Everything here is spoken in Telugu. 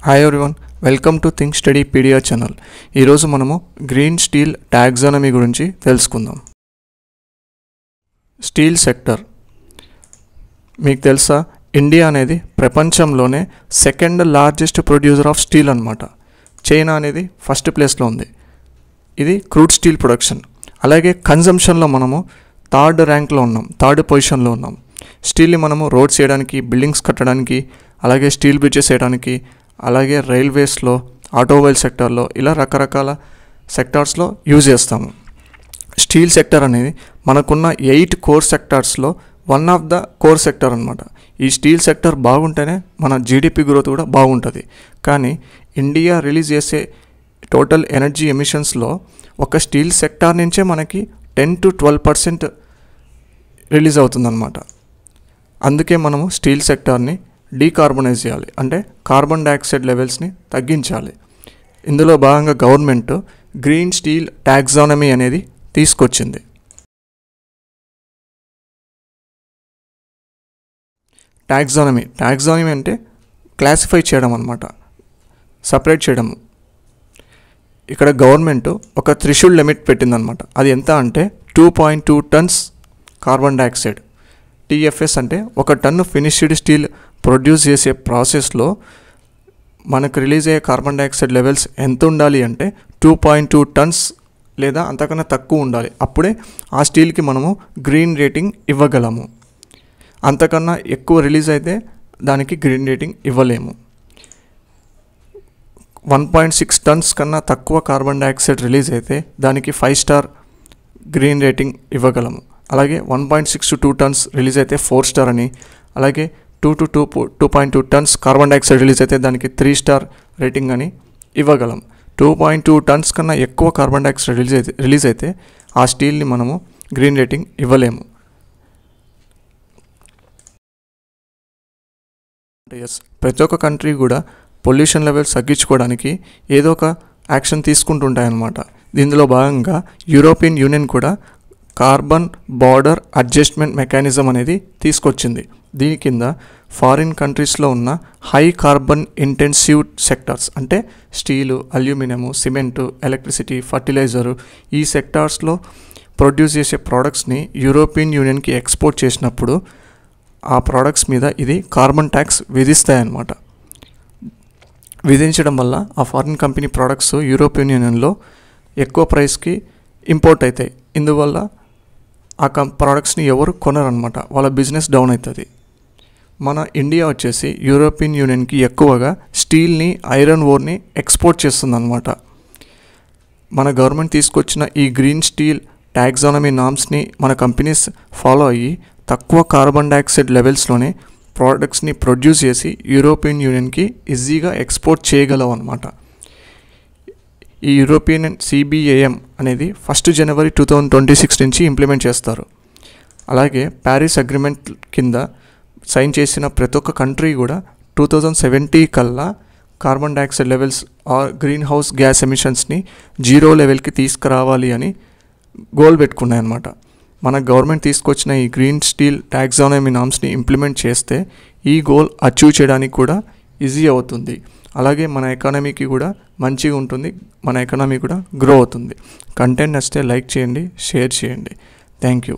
Hi everyone, welcome to Think Studypedia channel. ఈరోజు మనము గ్రీన్ స్టీల్ టాక్సానమీ గురించి తెలుసుకుందాం. స్టీల్ సెక్టర్ మీకు తెలుసా, ఇండియా అనేది ప్రపంచంలోనే second largest producer of steel అన్నమాట. చైనా అనేది ఫస్ట్ ప్లేస్లో ఉంది. ఇది క్రూడ్ స్టీల్ ప్రొడక్షన్. అలాగే కన్జంప్షన్లో మనము థర్డ్ ర్యాంక్లో ఉన్నాం, థర్డ్ పొజిషన్లో ఉన్నాం. స్టీల్ని మనము రోడ్స్ వేయడానికి, బిల్డింగ్స్ కట్టడానికి, అలాగే స్టీల్ బ్రిడ్జెస్ వేయడానికి, అలాగే రైల్వేస్లో, ఆటోమొబైల్ సెక్టార్లో, ఇలా రకరకాల సెక్టార్స్లో యూజ్ చేస్తాము. స్టీల్ సెక్టర్ అనేది మనకున్న 8 కోర్ సెక్టార్స్లో one of the core sector అనమాట. ఈ స్టీల్ సెక్టర్ బాగుంటేనే మన జీడిపి గ్రోత్ కూడా బాగుంటుంది. కానీ ఇండియా రిలీజ్ చేసే టోటల్ ఎనర్జీ ఎమిషన్స్లో ఒక స్టీల్ సెక్టార్ నుంచే మనకి 10 to 12% రిలీజ్ అవుతుందన్నమాట. అందుకే మనము స్టీల్ సెక్టార్ని డీకార్బనైజ్ చేయాలి, అంటే కార్బన్ డైఆక్సైడ్ లెవెల్స్ని తగ్గించాలి. ఇందులో భాగంగా గవర్నమెంట్ గ్రీన్ స్టీల్ టాక్సానమీ అనేది తీసుకొచ్చింది. టాక్సానమీ అంటే క్లాసిఫై చేయడం అన్నమాట, సపరేట్ చేయడం. ఇక్కడ గవర్నమెంట్ ఒక థ్రెషోల్డ్ లిమిట్ పెట్టిందనమాట. అది ఎంత అంటే 2.2 tons కార్బన్ డైఆక్సైడ్. టీఎఫ్ఎస్ అంటే 1 టన్ను ఫినిష్డ్ స్టీల్ ప్రొడ్యూస్ చేసే ప్రాసెస్లో మనకు రిలీజ్ అయ్యే కార్బన్ డైఆక్సైడ్ లెవెల్స్ ఎంత ఉండాలి అంటే 2.2 tons లేదా అంతకన్నా తక్కువ ఉండాలి. అప్పుడే ఆ స్టీల్కి మనము గ్రీన్ రేటింగ్ ఇవ్వగలము. అంతకన్నా ఎక్కువ రిలీజ్ అయితే దానికి గ్రీన్ రేటింగ్ ఇవ్వలేము. 1.6 tons కన్నా తక్కువ కార్బన్ డైఆక్సైడ్ రిలీజ్ అయితే దానికి 5 star గ్రీన్ రేటింగ్ ఇవ్వగలము. అలాగే 1.6 to 2 tons రిలీజ్ అయితే 4 star అని, అలాగే 2 to 2.2 tons carbon dioxide release అయితే దానికి 3 star రేటింగ్ అని ఇవ్వగలం. 2.2 tons కన్నా ఎక్కువ కార్బన్ డైఆక్సైడ్ రిలీజ్ అయితే ఆ స్టీల్ని మనము గ్రీన్ రేటింగ్ ఇవ్వలేము. ప్రతి ఒక్క కంట్రీ కూడా పొల్యూషన్ లెవెల్స్ తగ్గించుకోవడానికి ఏదో ఒక యాక్షన్ తీసుకుంటుంటాయన్నమాట. దీనిలో భాగంగా యూరోపియన్ యూనియన్ కూడా కార్బన్ బార్డర్ అడ్జస్ట్మెంట్ మెకానిజం అనేది తీసుకొచ్చింది. దీని కింద ఫారిన్ కంట్రీస్లో ఉన్న హై కార్బన్ ఇంటెన్సివ్ సెక్టార్స్ అంటే steel, aluminium, cement, electricity, fertiliser, ఈ సెక్టార్స్లో ప్రొడ్యూస్ చేసే ప్రోడక్ట్స్ని యూరోపియన్ యూనియన్కి ఎక్స్పోర్ట్ చేసినప్పుడు ఆ ప్రోడక్ట్స్ మీద ఇది కార్బన్ ట్యాక్స్ విధిస్తాయన్నమాట. విధించడం వల్ల ఆ ఫారిన్ కంపెనీ ప్రోడక్ట్స్ యూరోపియన్ యూనియన్లో ఎక్కువ ప్రైస్కి ఇంపోర్ట్ అవుతాయి. ఇందువల్ల ఆ ప్రోడక్ట్స్ని ఎవరు కొనరనమాట, వాళ్ళ బిజినెస్ డౌన్ అవుతుంది. మన ఇండియా వచ్చేసి యూరోపియన్ యూనియన్కి ఎక్కువగా స్టీల్ని, ఐరన్ ఓర్ని ఎక్స్పోర్ట్ చేస్తుందన్నమాట. మన గవర్నమెంట్ తీసుకొచ్చిన ఈ గ్రీన్ స్టీల్ టాక్సానమీ నామ్స్ని మన కంపెనీస్ ఫాలో అయ్యి తక్కువ కార్బన్ డైఆక్సైడ్ లెవెల్స్లోనే ప్రోడక్ట్స్ని ప్రొడ్యూస్ చేసి యూరోపియన్ యూనియన్కి ఈజీగా ఎక్స్పోర్ట్ చేయగలవు అన్నమాట. ఈ యూరోపియన్ CBAM అనేది 1 January 2026 నుంచి ఇంప్లిమెంట్ చేస్తారు. అలాగే ప్యారిస్ అగ్రిమెంట్ కింద సైన్ చేసిన ప్రతి ఒక్క కంట్రీ కూడా 2070 కల్లా carbon dioxide levels or greenhouse gas ఎమిషన్స్ని 0 లెవెల్కి తీసుకురావాలి అని గోల్ పెట్టుకున్నాయన్నమాట. మన గవర్నమెంట్ తీసుకొచ్చిన ఈ గ్రీన్ స్టీల్ టాక్సానమీ నామ్స్ని ఇంప్లిమెంట్ చేస్తే ఈ గోల్ అచీవ్ చేయడానికి కూడా ఈజీ అవుతుంది. అలాగే మన ఎకానమీకి కూడా మంచిగా ఉంటుంది, మన ఎకానమీ కూడా గ్రో అవుతుంది. కంటెంట్ నచ్చితే లైక్ చేయండి, షేర్ చేయండి. Thank you.